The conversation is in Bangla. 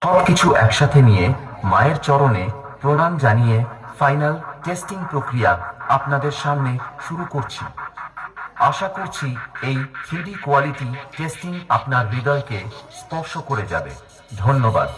সবকিছু একসাথে নিয়ে মায়ের চরণে প্রণাম জানিয়ে ফাইনাল টেস্টিং প্রক্রিয়া আপনাদের সামনে শুরু করছি। আশা করছি এই 3D কোয়ালিটি টেস্টিং আপনার হৃদয়কে স্পর্শ করে যাবে। ধন্যবাদ।